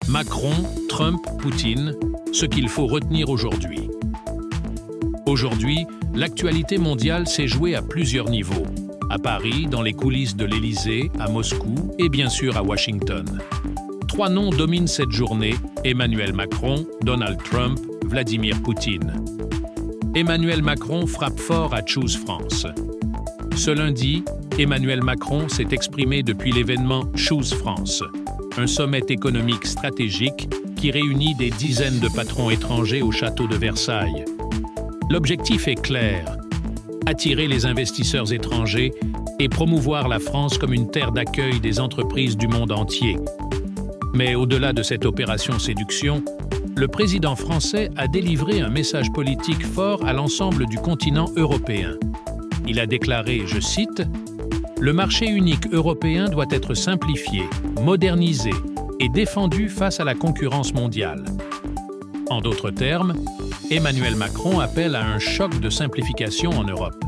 Macron, Trump, Poutine, ce qu'il faut retenir aujourd'hui. Aujourd'hui, l'actualité mondiale s'est jouée à plusieurs niveaux. À Paris, dans les coulisses de l'Élysée, à Moscou et bien sûr à Washington. Trois noms dominent cette journée: Emmanuel Macron, Donald Trump, Vladimir Poutine. Emmanuel Macron frappe fort à Choose France. Ce lundi, Emmanuel Macron s'est exprimé depuis l'événement Choose France, un sommet économique stratégique qui réunit des dizaines de patrons étrangers au château de Versailles. L'objectif est clair: attirer les investisseurs étrangers et promouvoir la France comme une terre d'accueil des entreprises du monde entier. Mais au-delà de cette opération séduction, le président français a délivré un message politique fort à l'ensemble du continent européen. Il a déclaré, je cite, « Le marché unique européen doit être simplifié, modernisé et défendu face à la concurrence mondiale. » En d'autres termes, Emmanuel Macron appelle à un choc de simplification en Europe.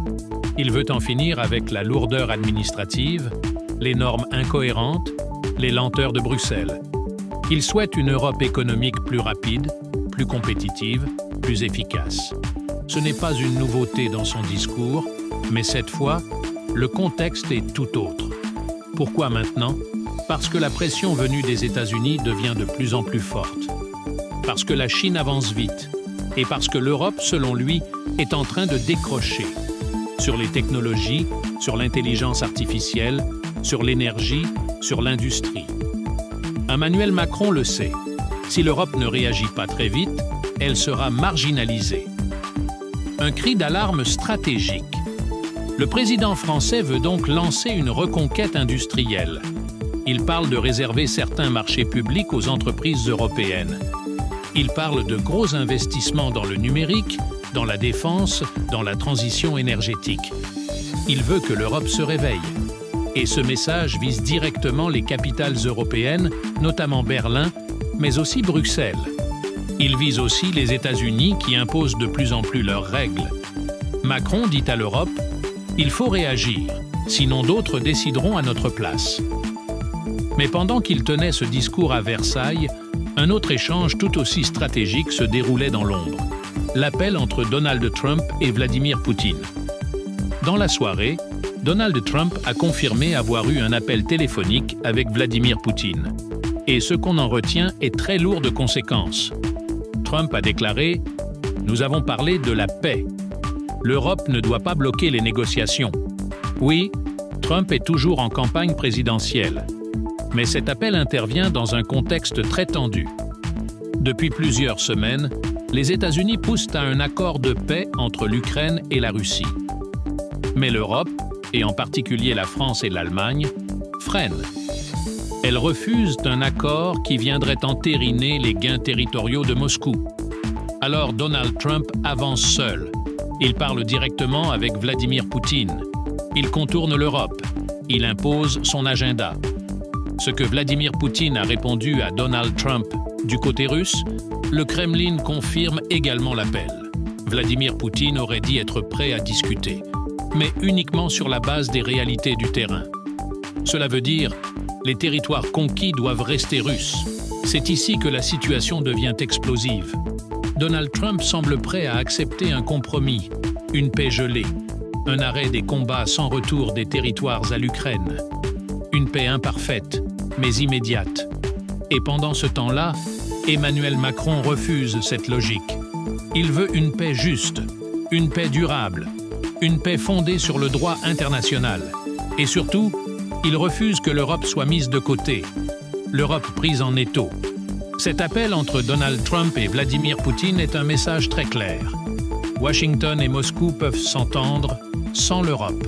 Il veut en finir avec la lourdeur administrative, les normes incohérentes, les lenteurs de Bruxelles. Il souhaite une Europe économique plus rapide, plus compétitive, plus efficace. Ce n'est pas une nouveauté dans son discours, mais cette fois, le contexte est tout autre. Pourquoi maintenant? Parce que la pression venue des États-Unis devient de plus en plus forte. Parce que la Chine avance vite. Et parce que l'Europe, selon lui, est en train de décrocher. Sur les technologies, sur l'intelligence artificielle, sur l'énergie, sur l'industrie. Emmanuel Macron le sait. Si l'Europe ne réagit pas très vite, elle sera marginalisée. Un cri d'alarme stratégique. Le président français veut donc lancer une reconquête industrielle. Il parle de réserver certains marchés publics aux entreprises européennes. Il parle de gros investissements dans le numérique, dans la défense, dans la transition énergétique. Il veut que l'Europe se réveille. Et ce message vise directement les capitales européennes, notamment Berlin, mais aussi Bruxelles. Il vise aussi les États-Unis qui imposent de plus en plus leurs règles. Macron dit à l'Europe: « Il faut réagir, sinon d'autres décideront à notre place. » Mais pendant qu'il tenait ce discours à Versailles, un autre échange tout aussi stratégique se déroulait dans l'ombre. L'appel entre Donald Trump et Vladimir Poutine. Dans la soirée, Donald Trump a confirmé avoir eu un appel téléphonique avec Vladimir Poutine. Et ce qu'on en retient est très lourd de conséquences. Trump a déclaré « Nous avons parlé de la paix. L'Europe ne doit pas bloquer les négociations. » Oui, Trump est toujours en campagne présidentielle. Mais cet appel intervient dans un contexte très tendu. Depuis plusieurs semaines, les États-Unis poussent à un accord de paix entre l'Ukraine et la Russie. Mais l'Europe, et en particulier la France et l'Allemagne, freinent. Elles refusent un accord qui viendrait entériner les gains territoriaux de Moscou. Alors Donald Trump avance seul. Il parle directement avec Vladimir Poutine. Il contourne l'Europe. Il impose son agenda. Ce que Vladimir Poutine a répondu à Donald Trump du côté russe, le Kremlin confirme également l'appel. Vladimir Poutine aurait dit être prêt à discuter, mais uniquement sur la base des réalités du terrain. Cela veut dire les territoires conquis doivent rester russes. C'est ici que la situation devient explosive. Donald Trump semble prêt à accepter un compromis, une paix gelée, un arrêt des combats sans retour des territoires à l'Ukraine. Une paix imparfaite, mais immédiate. Et pendant ce temps-là, Emmanuel Macron refuse cette logique. Il veut une paix juste, une paix durable, une paix fondée sur le droit international. Et surtout, il refuse que l'Europe soit mise de côté, l'Europe prise en étau. Cet appel entre Donald Trump et Vladimir Poutine est un message très clair. Washington et Moscou peuvent s'entendre sans l'Europe.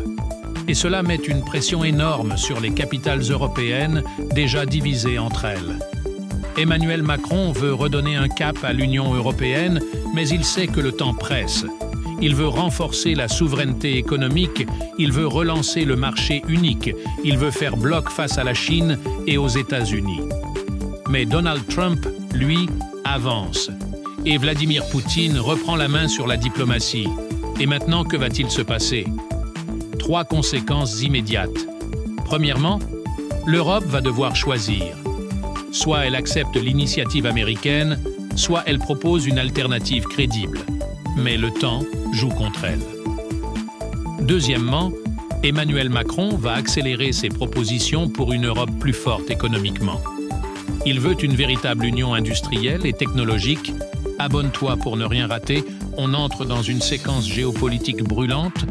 Et cela met une pression énorme sur les capitales européennes déjà divisées entre elles. Emmanuel Macron veut redonner un cap à l'Union européenne, mais il sait que le temps presse. Il veut renforcer la souveraineté économique, il veut relancer le marché unique, il veut faire bloc face à la Chine et aux États-Unis. Mais Donald Trump, lui, avance. Et Vladimir Poutine reprend la main sur la diplomatie. Et maintenant, que va-t-il se passer? 3 conséquences immédiates. Premièrement, l'Europe va devoir choisir. Soit elle accepte l'initiative américaine, soit elle propose une alternative crédible. Mais le temps joue contre elle. Deuxièmement, Emmanuel Macron va accélérer ses propositions pour une Europe plus forte économiquement. Il veut une véritable union industrielle et technologique. Abonne-toi pour ne rien rater, on entre dans une séquence géopolitique brûlante